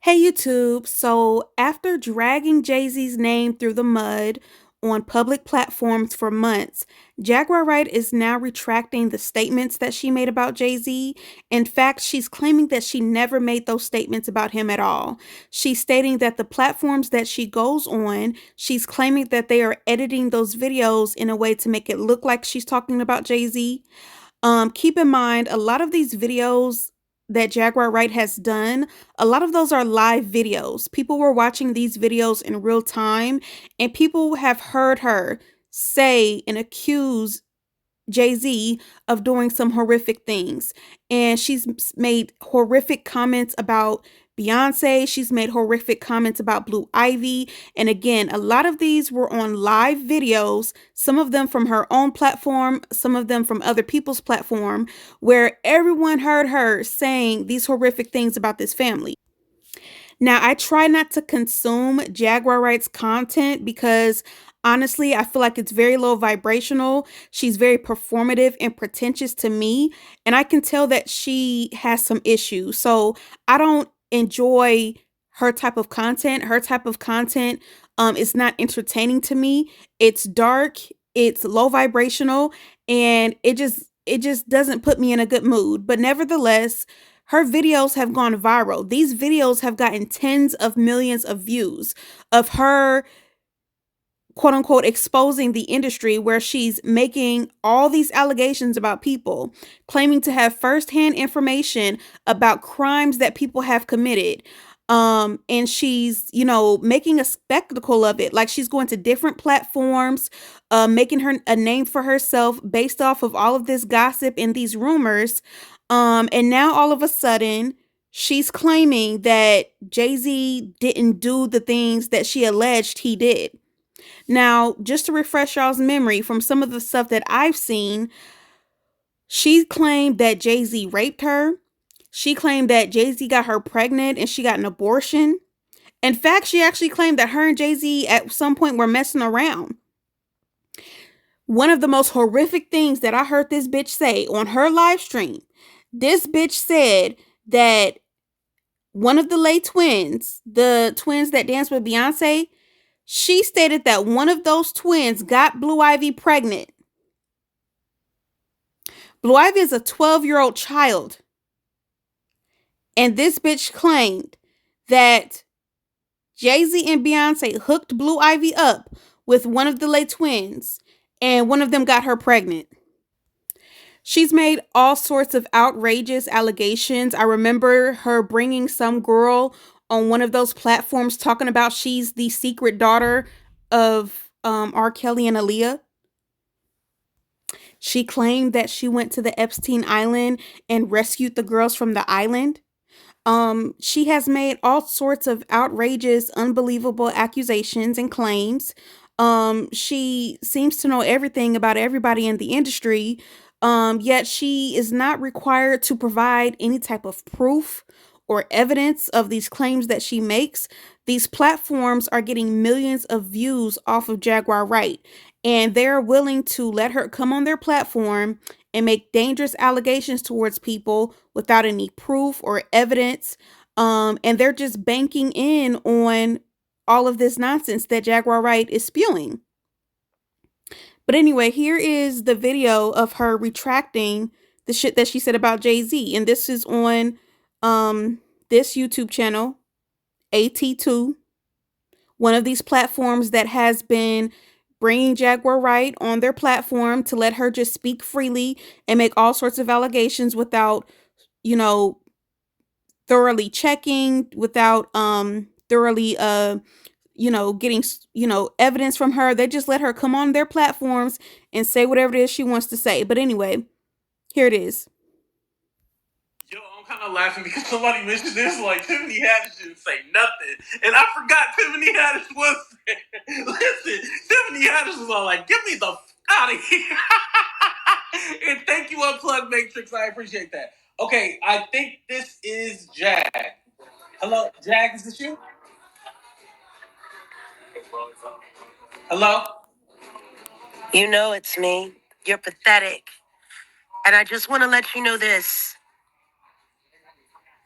Hey YouTube, so after dragging Jay-Z's name through the mud on public platforms for months, Jaguar Wright is now retracting the statements that she made about Jay-Z. In fact, she's claiming that she never made those statements about him at all. She's stating that the platforms that she goes on, she's claiming that they are editing those videos in a way to make it look like she's talking about Jay-Z. Keep in mind, a lot of these videos that Jaguar Wright has done, a lot of those are live videos. People were watching these videos in real time, and people have heard her say and accuse Jay-Z of doing some horrific things. And she's made horrific comments about Beyonce. She's made horrific comments about Blue Ivy. And again, a lot of these were on live videos, some of them from her own platform, some of them from other people's platform, where everyone heard her saying these horrific things about this family. Now, I try not to consume Jaguar Wright's content because honestly, I feel like it's very low vibrational. She's very performative and pretentious to me, and I can tell that she has some issues. So I don't enjoy her type of content. Her type of content is not entertaining to me. It's dark, it's low vibrational, and it just doesn't put me in a good mood. But nevertheless, her videos have gone viral. These videos have gotten tens of millions of views of her, quote unquote, exposing the industry, where she's making all these allegations about people, claiming to have firsthand information about crimes that people have committed. And she's, making a spectacle of it. Like, she's going to different platforms, making her a name for herself based off of all of this gossip and these rumors. And now all of a sudden, she's claiming that Jay-Z didn't do the things that she alleged he did. Now, just to refresh y'all's memory from some of the stuff that I've seen, she claimed that Jay-Z raped her. She claimed that Jay-Z got her pregnant and she got an abortion. In fact, she actually claimed that her and Jay-Z at some point were messing around. One of the most horrific things that I heard this bitch say on her live stream, this bitch said that one of the late twins, the twins that danced with Beyonce, she stated that one of those twins got Blue Ivy pregnant. Blue Ivy is a 12-year-old child. And this bitch claimed that Jay-Z and Beyonce hooked Blue Ivy up with one of the late twins, and one of them got her pregnant. She's made all sorts of outrageous allegations. I remember her bringing some girl on one of those platforms talking about she's the secret daughter of R. Kelly and Aaliyah. She claimed that she went to the Epstein Island and rescued the girls from the island. She has made all sorts of outrageous, unbelievable accusations and claims. She seems to know everything about everybody in the industry. Yet she is not required to provide any type of proof or evidence of these claims that she makes. These platforms are getting millions of views off of Jaguar Wright, and they're willing to let her come on their platform and make dangerous allegations towards people without any proof or evidence. And they're just banking in on all of this nonsense that Jaguar Wright is spewing. But anyway, here is the video of her retracting the shit that she said about Jay-Z. And this is on this YouTube channel, AT2, one of these platforms that has been bringing Jaguar Wright on their platform to let her just speak freely and make all sorts of allegations without, you know, thoroughly checking, without thoroughly getting evidence from her. They just let her come on their platforms and say whatever it is she wants to say. But anyway, here it is. Yo, I'm kind of laughing because somebody mentioned this. Like, Tiffany Haddish didn't say nothing, and I forgot Tiffany Haddish was there. Listen, Tiffany Haddish was all like, "Get me the f out of here!" And thank you, Unplugged Matrix. I appreciate that. Okay, I think this is Jag. Hello, Jag. Is this you? Hello. You know it's me. You're pathetic. And I just want to let you know this.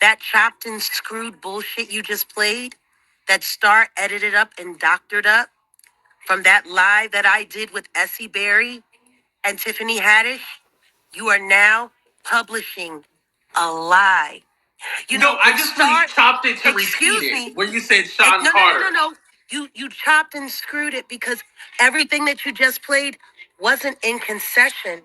That chopped and screwed bullshit you just played, that Star edited up and doctored up from that live that I did with Essie Berry and Tiffany Haddish, you are now publishing a lie. You No, know, I if just really Star, chopped it to repeat excuse it. me, Where you said Sean no, no, no, Carter. no, no. You chopped and screwed it because everything that you just played wasn't in concession.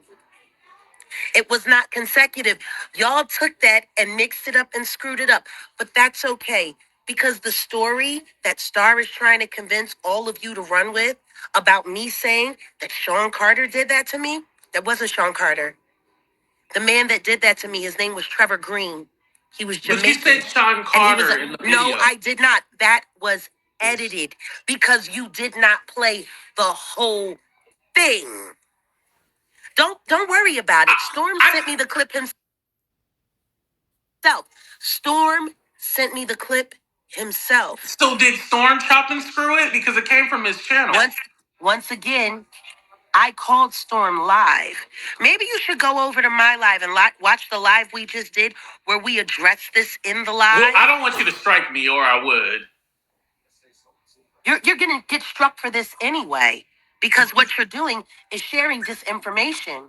It was not consecutive. Y'all took that and mixed it up and screwed it up. But that's okay because the story that Star is trying to convince all of you to run with about me saying that Sean Carter did that to me, that wasn't Sean Carter. The man that did that to me, his name was Trevor Green. He was But you said Jamaican. Sean And he was Carter in the no, video. I did not. That was edited because you did not play the whole thing. Don't worry about it. Storm I, sent me the clip himself. Storm sent me the clip himself. so did Storm chop and screw it? Because it came from his channel. Once again, I called Storm live. Maybe you should go over to my live and watch the live we just did where we addressed this in the live. Well, I don't want you to strike me, or I would. You're gonna get struck for this anyway because what you're doing is sharing disinformation.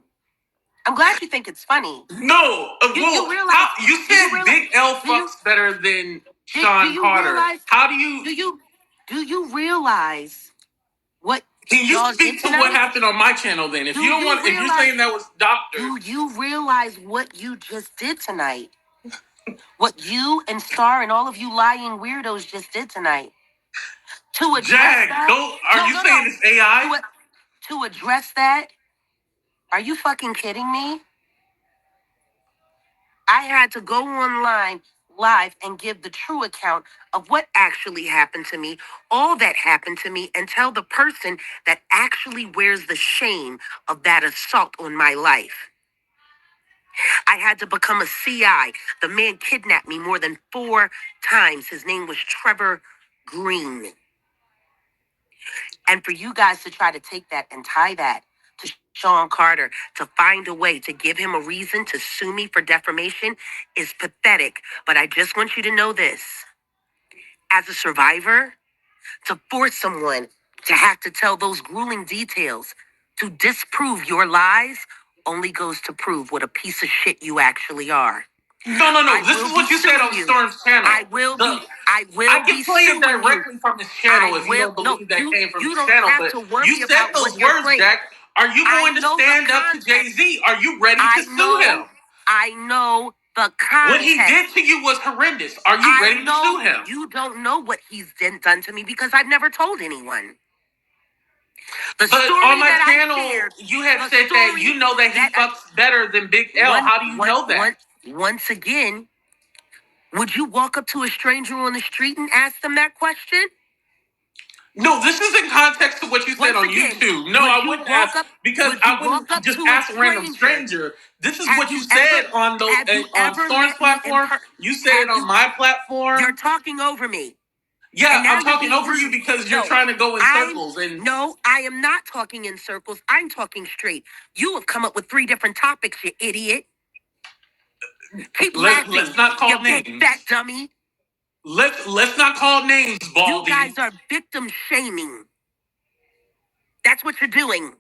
I'm glad you think it's funny. No, You realize you said Big L fucks better than Sean Carter. realize, How do you? do you realize what Can you y'all speak did to what tonight? happened on my channel then? If you don't want, if you're saying that was doctor, Do you realize what you just did tonight? What you and Star and all of you lying weirdos just did tonight? To address Jag, that? are you saying it's AI? To address that? Are you fucking kidding me? I had to go online live and give the true account of what actually happened to me, all that happened to me, and tell the person that actually wears the shame of that assault on my life. I had to become a CI. The man kidnapped me more than 4 times. His name was Trevor Green. And for you guys to try to take that and tie that to Sean Carter, to find a way to give him a reason to sue me for defamation is pathetic. But I just want you to know this. As a survivor, to force someone to have to tell those grueling details to disprove your lies only goes to prove what a piece of shit you actually are. No. This is what you said on Storm's channel. I will be I can play it directly from his channel if you don't believe that came from his channel. But you said those words, Jack. Are you going to stand up to Jay-Z? Are you ready to sue him? I know the context. What he did to you was horrendous. Are you ready to sue him? You don't know what he's done to me because I've never told anyone. But on my channel, you had said that you know that he fucks better than Big L. How do you know that? Once again, would you walk up to a stranger on the street and ask them that question? No, this is in context to what you said on YouTube. No, I wouldn't ask because I wouldn't just ask a random stranger. This is what you said on Storm's platform. You said it on my platform. You're talking over me. Yeah, I'm talking over you because you're trying to go in circles. No, I am not talking in circles. I'm talking straight. You have come up with 3 different topics, you idiot. Keep laughing. Let's not call names. Big fat dummy. Let's not call names, Baldy. You guys are victim shaming. That's what you're doing.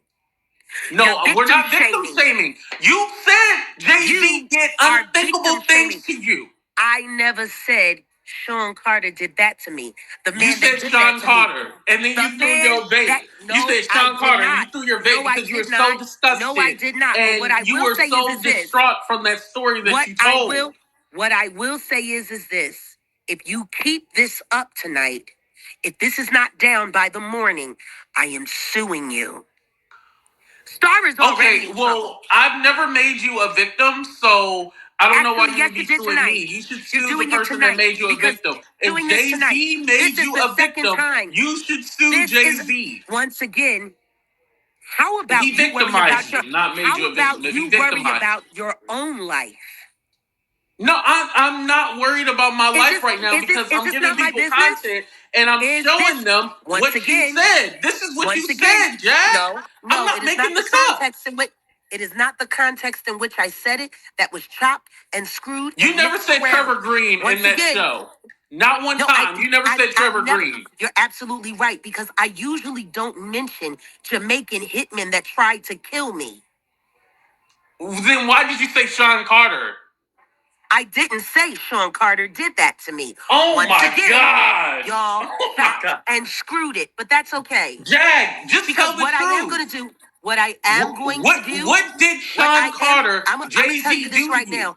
No, we're not victim shaming. You said Jay-Z did unthinkable things to you. I never said Sean Carter did that to me. The man you said Sean Carter, and then you threw your vape. You said Sean Carter, and you threw your vape because you were so disgusted. No, I did not. And what I you will were say so is this. distraught from that story that you told. What I will say is this. If you keep this up tonight, if this is not down by the morning, I am suing you. Star is already in trouble. I've never made you a victim, so I don't know why you would be suing me. You should sue the person that made you a victim. If Jay-Z made you a victim, you should sue Jay-Z. Once again, how about he victimized you, not made you a victim. If he worry about your own life? No, I'm not worried about my life right now because I'm giving people content and I'm showing them what you said. This is what you said, Jack. No, I'm not making this up. It is not the context in which I said it that was chopped and screwed. You and never mixed said around. Trevor Green Once in that again, show. Not one No, time. You never said Trevor never. Green. You're absolutely right, because I usually don't mention Jamaican hitmen that tried to kill me. Then why did you say Sean Carter? I didn't say Sean Carter did that to me. Oh Once my again, God. y'all Oh my God. and screwed it, but that's okay. Jag, just Because tell the what truth. I am going to do, what I am going to do. What did Sean Carter, I'm going to tell you Jay-Z this do right to you? now.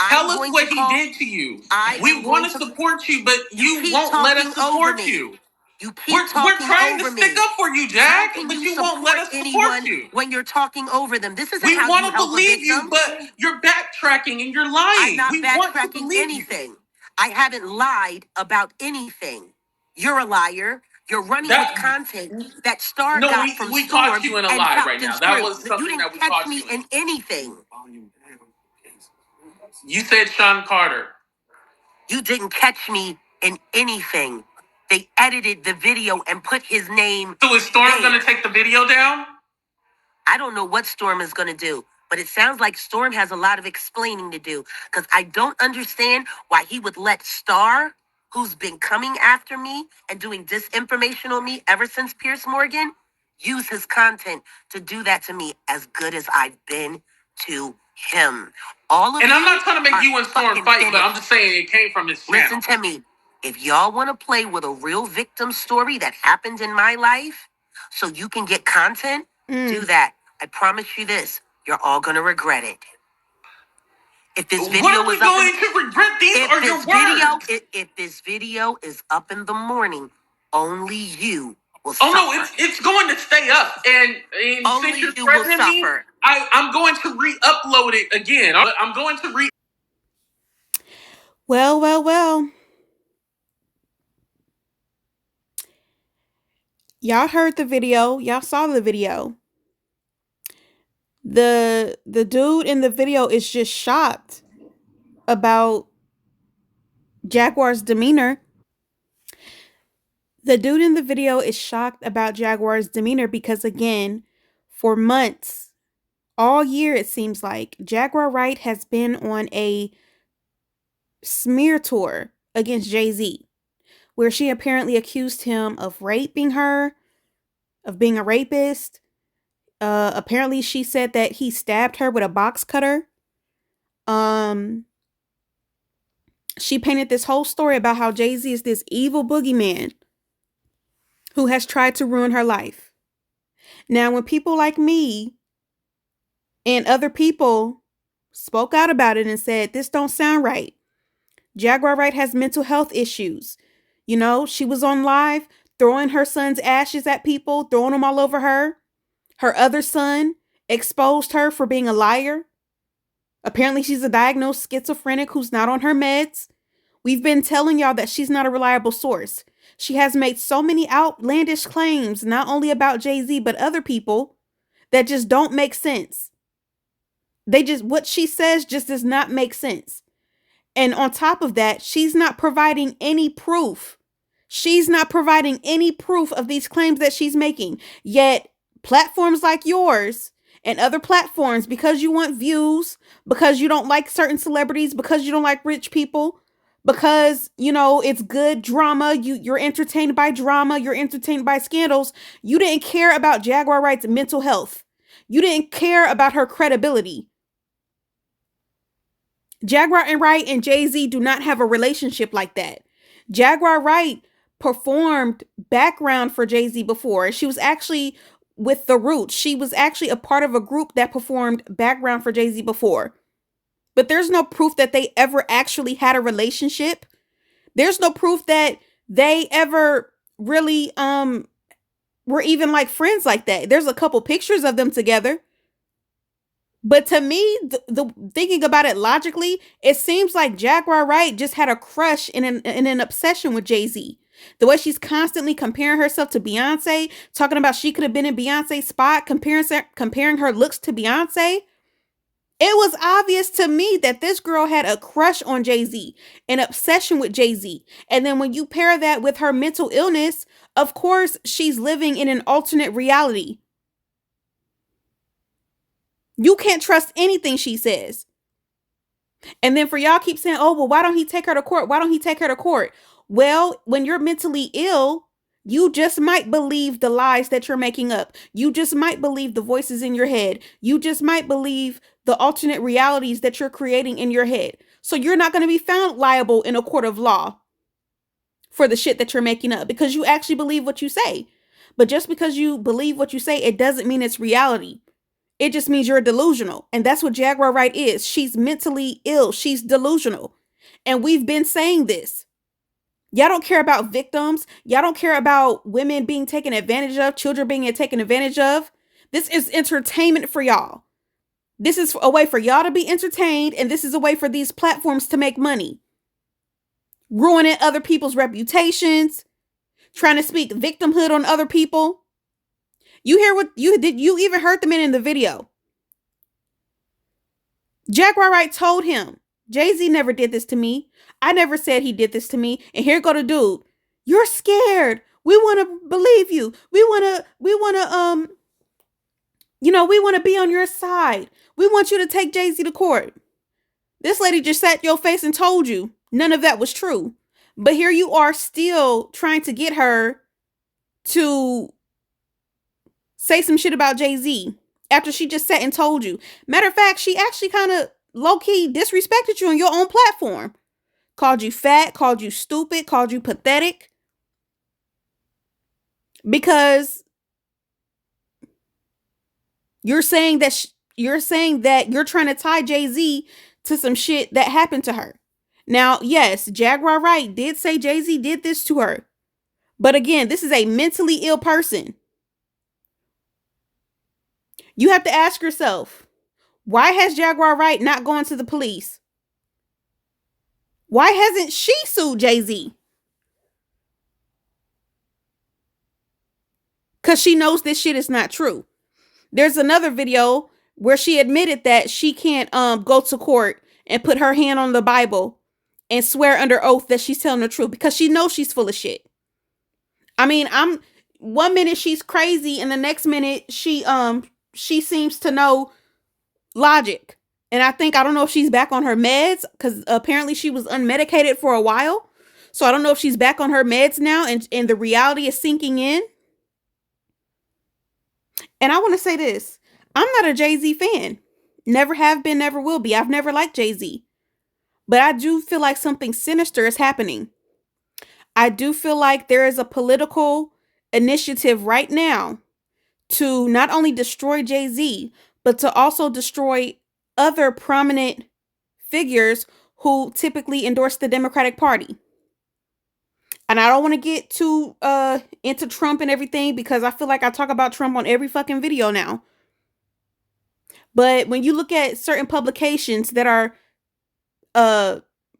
Tell us what he did to you. We want to support you, but you won't let us support you. You keep talking We're trying over to me. stick up for you, Jag, How can but you you won't let us support anyone you. when you're talking over them? This isn't We how want you to help believe a victim. you, but you're backtracking and you're lying. I'm not we want to backtracking believe anything. you. I haven't lied about anything. You're a liar. You're running with content that Star got from we Storm caught you in a and lie chopped right and now. That screwed. was something You that didn't we catch caught me you in anything. You said Sean Carter. You didn't catch me in anything. They edited the video and put his name. So is Storm going to take the video down? I don't know what Storm is going to do, but it sounds like Storm has a lot of explaining to do, because I don't understand why he would let Star, who's been coming after me and doing disinformation on me ever since Pierce Morgan, use his content to do that to me, as good as I've been to him. All of and you, I'm not trying to make you and Storm fight, finished. but I'm just saying it came from his channel. Listen to me. If y'all want to play with a real victim story that happened in my life so you can get content, do that. I promise you this. You're all going to regret it. If this video what are we going to regret these or your words? If this video is up in the morning, only you will suffer. Oh no, it's going to stay up, and only since you're you will threatening me, suffer. I'm going to re-upload it again. I'm going to Well. Y'all heard the video. Y'all saw the video. The dude in the video is just shocked about Jaguar's demeanor. The dude in the video is shocked about Jaguar's demeanor because, again, for months, all year it seems like, Jaguar Wright has been on a smear tour against Jay-Z, where she apparently accused him of raping her, of being a rapist. Apparently she said that he stabbed her with a box cutter. She painted this whole story about how Jay-Z is this evil boogeyman who has tried to ruin her life. Now, when people like me and other people spoke out about it and said, this don't sound right. Jaguar Wright has mental health issues. You know, she was on live throwing her son's ashes at people, throwing them all over her. Her other son exposed her for being a liar. Apparently, she's a diagnosed schizophrenic who's not on her meds. We've been telling y'all that she's not a reliable source. She has made so many outlandish claims, not only about Jay-Z, but other people, that just don't make sense. What she says just does not make sense. And on top of that, she's not providing any proof. She's not providing any proof of these claims that she's making. Yet, platforms like yours and other platforms, because you want views, because you don't like certain celebrities, because you don't like rich people, because, you know, it's good drama, you're entertained by drama, you're entertained by scandals, you didn't care about Jaguar Wright's mental health. You didn't care about her credibility. Jaguar and Wright and Jay-Z do not have a relationship like that. Jaguar Wright performed background for Jay-Z before. She was actually with The Roots. She was actually a part of a group that performed background for Jay-Z before. But there's no proof that they ever actually had a relationship. There's no proof that they ever really were even like friends like that. There's a couple pictures of them together. But to me, the thinking about it logically, it seems like Jaguar Wright just had a crush and an obsession with Jay-Z. The way she's constantly comparing herself to Beyonce, talking about she could have been in Beyonce's spot, comparing her looks to Beyonce. It was obvious to me that this girl had a crush on Jay-Z, an obsession with Jay-Z. And then when you pair that with her mental illness, of course, she's living in an alternate reality. You can't trust anything she says. And then for y'all keep saying, oh, well, why don't he take her to court? Why don't he take her to court? Well, when you're mentally ill, you just might believe the lies that you're making up. You just might believe the voices in your head. You just might believe the alternate realities that you're creating in your head. So you're not going to be found liable in a court of law for the shit that you're making up because you actually believe what you say. But just because you believe what you say, it doesn't mean it's reality. It just means you're delusional. And that's what Jaguar Wright is. She's mentally ill. She's delusional. And we've been saying this. Y'all don't care about victims. Y'all don't care about women being taken advantage of, children being taken advantage of. This is entertainment for y'all. This is a way for y'all to be entertained, and this is a way for these platforms to make money. Ruining other people's reputations, trying to speak victimhood on other people. You hear what you did? You even heard the man in the video. Jaguar Wright told him, Jay-Z never did this to me. I never said he did this to me. And here go the dude. You're scared. We want to believe you. We want to, we want to be on your side. We want you to take Jay-Z to court. This lady just sat your face and told you none of that was true. But here you are still trying to get her to say some shit about Jay-Z after she just sat and told you. Matter of fact, she actually kind of low-key disrespected you on your own platform. Called you fat, called you stupid, called you pathetic. Because you're saying that you're trying to tie Jay-Z to some shit that happened to her. Now, yes, Jaguar Wright did say Jay-Z did this to her. But again, this is a mentally ill person. You have to ask yourself, why has Jaguar Wright not gone to the police? Why hasn't she sued Jay-Z? Because she knows this shit is not true. There's another video where she admitted that she can't go to court and put her hand on the Bible and swear under oath that she's telling the truth because she knows she's full of shit. I mean, one minute she's crazy and the next minute she seems to know logic. And I don't know if she's back on her meds because apparently she was unmedicated for a while. So I don't know if she's back on her meds now and the reality is sinking in. And I want to say this. I'm not a Jay-Z fan. Never have been, never will be. I've never liked Jay-Z. But I do feel like something sinister is happening. I do feel like there is a political initiative right now to not only destroy Jay-Z, but to also destroy other prominent figures who typically endorse the Democratic Party. And I don't want to get too into Trump and everything because I feel like I talk about Trump on every fucking video now. But when you look at certain publications that are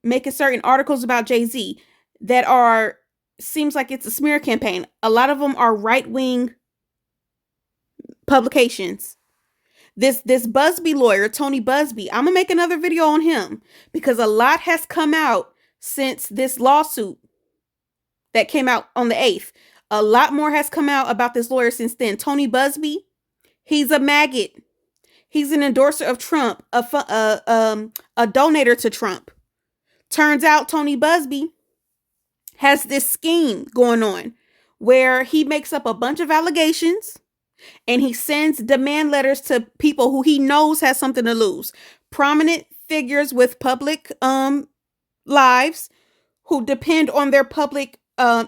making certain articles about Jay-Z that seems like it's a smear campaign. A lot of them are right-wing publications. This Busby lawyer, Tony Busby, I'm gonna make another video on him because a lot has come out since this lawsuit that came out on the 8th. A lot more has come out about this lawyer since then. Tony Busby, he's a maggot. He's an endorser of Trump, a donator to Trump. Turns out Tony Busby has this scheme going on where he makes up a bunch of allegations and he sends demand letters to people who he knows has something to lose. Prominent figures with public lives who depend on their public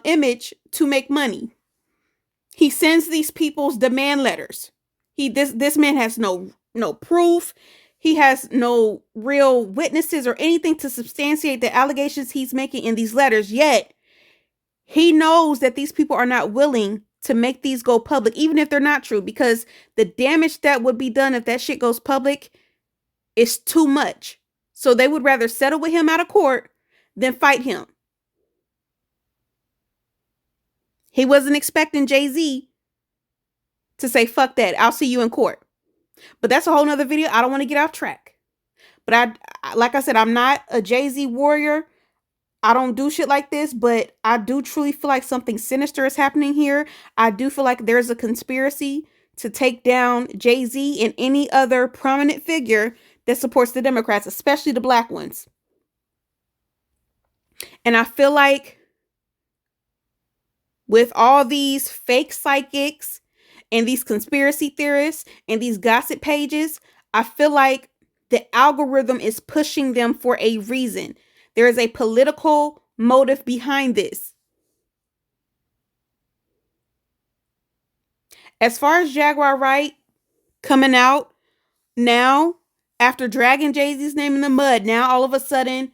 image to make money. He sends these people's demand letters. This man has no proof. He has no real witnesses or anything to substantiate the allegations he's making in these letters. Yet he knows that these people are not willing to make these go public, even if they're not true, because the damage that would be done if that shit goes public is too much. So they would rather settle with him out of court than fight him. He wasn't expecting Jay-Z to say, fuck that, I'll see you in court. But that's a whole nother video. I don't want to get off track. But like I said, I'm not a Jay-Z warrior. I don't do shit like this, but I do truly feel like something sinister is happening here. I do feel like there's a conspiracy to take down Jay-Z and any other prominent figure that supports the Democrats, especially the black ones. And I feel like with all these fake psychics and these conspiracy theorists and these gossip pages, I feel like the algorithm is pushing them for a reason. There is a political motive behind this. As far as Jaguar Wright coming out now, after dragging Jay-Z's name in the mud, now all of a sudden,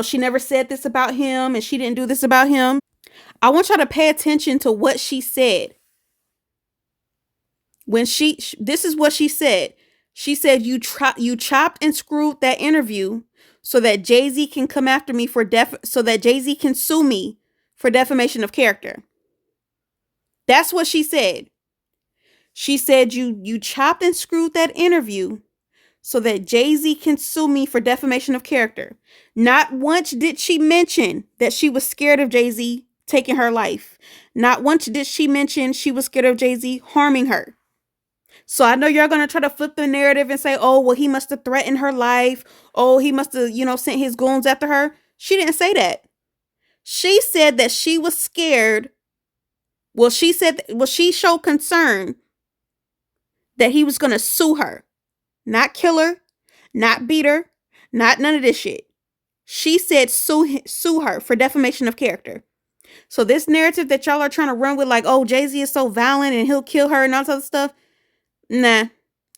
she never said this about him and she didn't do this about him. I want y'all to pay attention to what she said. When this is what she said. She said, you chopped and screwed that interview so that Jay-Z can come after me so that Jay-Z can sue me for defamation of character. That's what she said. She said, you chopped and screwed that interview so that Jay-Z can sue me for defamation of character. Not once did she mention that she was scared of Jay-Z taking her life. Not once did she mention she was scared of Jay-Z harming her. So I know you're going to try to flip the narrative and say, oh, well, he must have threatened her life. Oh, he must have, sent his goons after her. She didn't say that. She said that she was scared. Well, she showed concern that he was going to sue her. Not kill her, not beat her, not none of this shit. She said sue her for defamation of character. So this narrative that y'all are trying to run with, like, oh, Jay-Z is so violent and he'll kill her and all this other stuff, nah.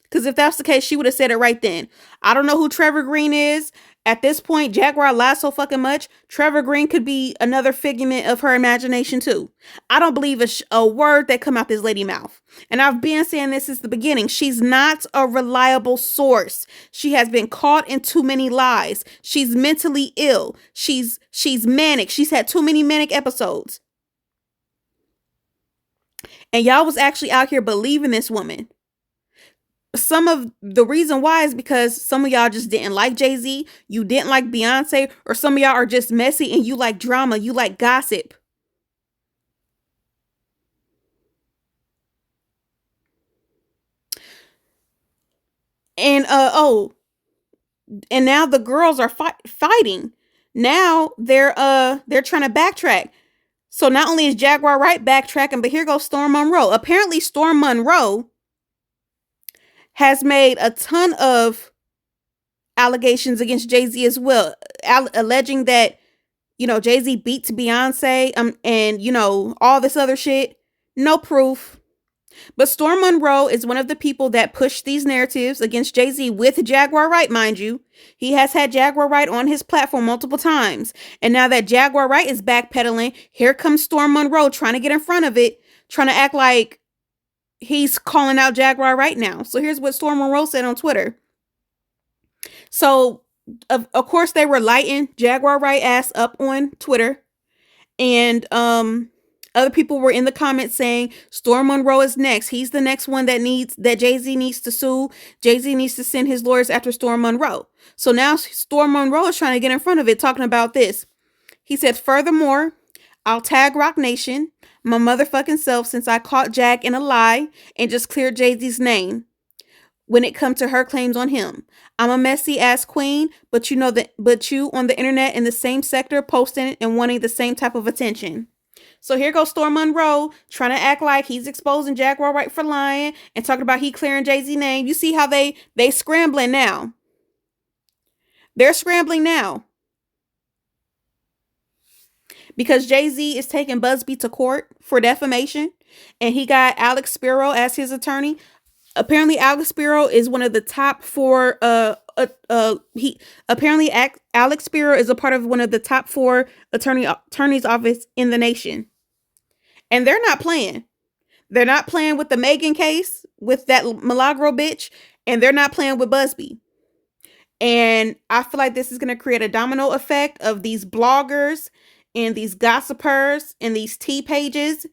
Because if that's the case, she would have said it right then. I don't know who Trevor Green is. At this point, Jaguar lies so fucking much. Trevor Green could be another figment of her imagination too. I don't believe a word that come out this lady mouth. And I've been saying this since the beginning. She's not a reliable source. She has been caught in too many lies. She's mentally ill. She's manic. She's had too many manic episodes. And y'all was actually out here believing this woman. Some of the reason why is because some of y'all just didn't like Jay-Z, you didn't like Beyonce, or some of y'all are just messy and you like drama, you like gossip. And and now the girls are fighting. Now they're trying to backtrack. So not only is Jaguar Wright backtracking, but here goes Storm Monroe. Apparently Storm Monroe has made a ton of allegations against Jay-Z as well, alleging that, Jay-Z beat Beyonce, and, all this other shit. No proof. But Storm Monroe is one of the people that pushed these narratives against Jay-Z with Jaguar Wright, mind you. He has had Jaguar Wright on his platform multiple times. And now that Jaguar Wright is backpedaling, here comes Storm Monroe trying to get in front of it, trying to act like he's calling out Jaguar Wright now. So here's what Storm Monroe said on Twitter. So, of course, they were lighting Jaguar Wright ass up on Twitter. And other people were in the comments saying Storm Monroe is next. He's the next one that Jay-Z needs to sue. Jay-Z needs to send his lawyers after Storm Monroe. So now Storm Monroe is trying to get in front of it, talking about this. He said, furthermore, I'll tag Rock Nation, my motherfucking self, since I caught Jag in a lie and just cleared Jay-Z's name when it comes to her claims on him. I'm a messy ass queen, but you on the internet in the same sector posting and wanting the same type of attention. So here goes Storm Monroe trying to act like he's exposing Jaguar Wright for lying and talking about he clearing Jay-Z name. You see how they scrambling now. They're scrambling now. Because Jay-Z is taking Busby to court for defamation and he got Alex Spiro as his attorney. Apparently Alex Spiro is one of the top 4 Alex Spiro is a part of one of the top 4 attorney's office in the nation. And they're not playing. They're not playing with the Megan case with that Milagro bitch, and they're not playing with Busby. And I feel like this is going to create a domino effect of these bloggers and these gossipers and these tea pages.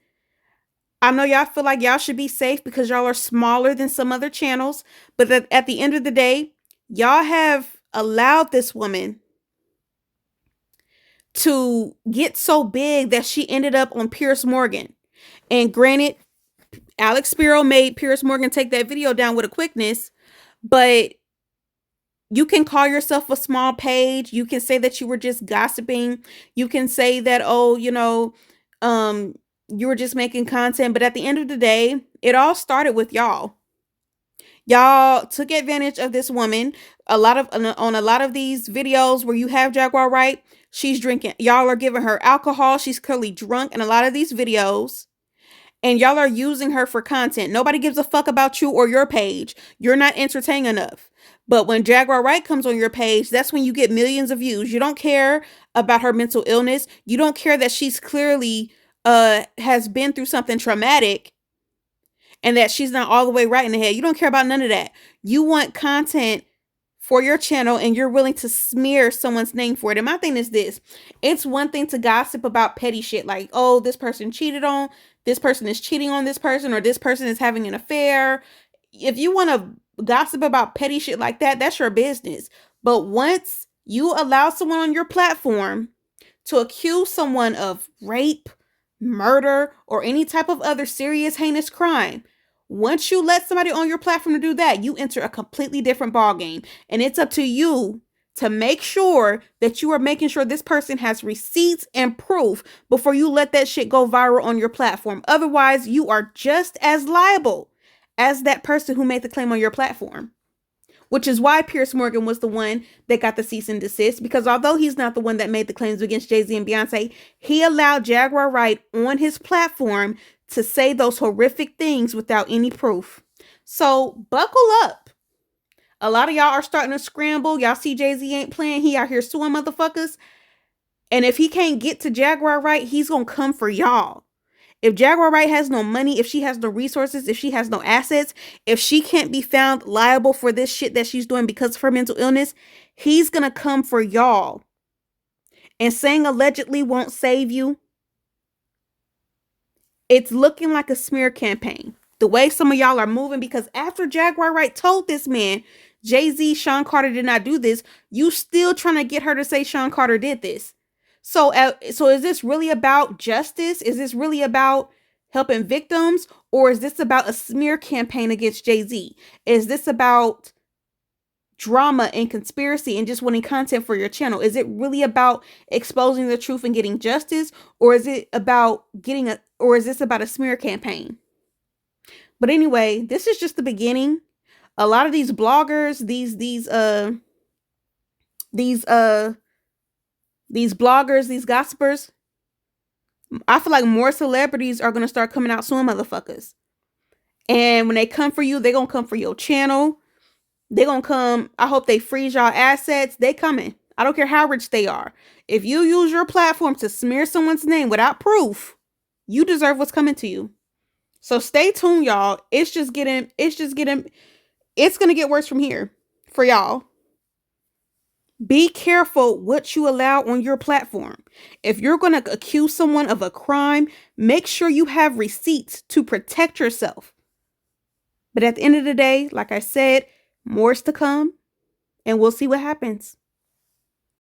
I know y'all feel like y'all should be safe because y'all are smaller than some other channels, but at the end of the day, y'all have allowed this woman to get so big that she ended up on Piers Morgan. And granted, Alex Spiro made Piers Morgan take that video down with a quickness, but you can call yourself a small page. You can say that you were just gossiping. You can say that, oh, um, you were just making content. But at the end of the day, it all started with y'all. Y'all took advantage of this woman. On a lot of these videos where you have Jaguar Wright, she's drinking. Y'all are giving her alcohol. She's clearly drunk in a lot of these videos. And y'all are using her for content. Nobody gives a fuck about you or your page. You're not entertaining enough. But when Jaguar Wright comes on your page, that's when you get millions of views. You don't care about her mental illness. You don't care that she's clearly has been through something traumatic and that she's not all the way right in the head. You don't care about none of that. You want content for your channel and you're willing to smear someone's name for it. And my thing is this: it's one thing to gossip about petty shit like, oh, this person cheated on, this person is cheating on this person, or this person is having an affair. If you want to gossip about petty shit like that, that's your business. But once you allow someone on your platform to accuse someone of rape, murder, or any type of other serious heinous crime, once you let somebody on your platform to do that, you enter a completely different ballgame. And it's up to you to make sure that you are making sure this person has receipts and proof before you let that shit go viral on your platform. Otherwise, you are just as liable as that person who made the claim on your platform. Which is why Piers Morgan was the one that got the cease and desist, because although he's not the one that made the claims against Jay-Z and Beyonce, he allowed Jaguar Wright on his platform to say those horrific things without any proof. So buckle up. A lot of y'all are starting to scramble. Y'all see Jay-Z ain't playing. He out here suing motherfuckers. And if he can't get to Jaguar Wright, he's going to come for y'all. If Jaguar Wright has no money, if she has no resources, if she has no assets, if she can't be found liable for this shit that she's doing because of her mental illness, he's going to come for y'all. And saying allegedly won't save you. It's looking like a smear campaign. The way some of y'all are moving, because after Jaguar Wright told this man, Jay-Z, Sean Carter did not do this, you still trying to get her to say Sean Carter did this. So is this really about justice? Is this really about helping victims? Or is this about a smear campaign against Jay-Z? Is this about drama and conspiracy and just wanting content for your channel? Is it really about exposing the truth and getting justice? Or is it about is this about a smear campaign? But anyway, this is just the beginning. A lot of these bloggers, these bloggers, these gossipers, I feel like more celebrities are going to start coming out suing motherfuckers. And when they come for you, they're going to come for your channel. They're going to come. I hope they freeze y'all assets. They coming. I don't care how rich they are. If you use your platform to smear someone's name without proof, you deserve what's coming to you. So stay tuned, y'all. It's going to get worse from here for y'all. Be careful what you allow on your platform. If you're going to accuse someone of a crime, make sure you have receipts to protect yourself. But at the end of the day, like I said, more's to come, and we'll see what happens.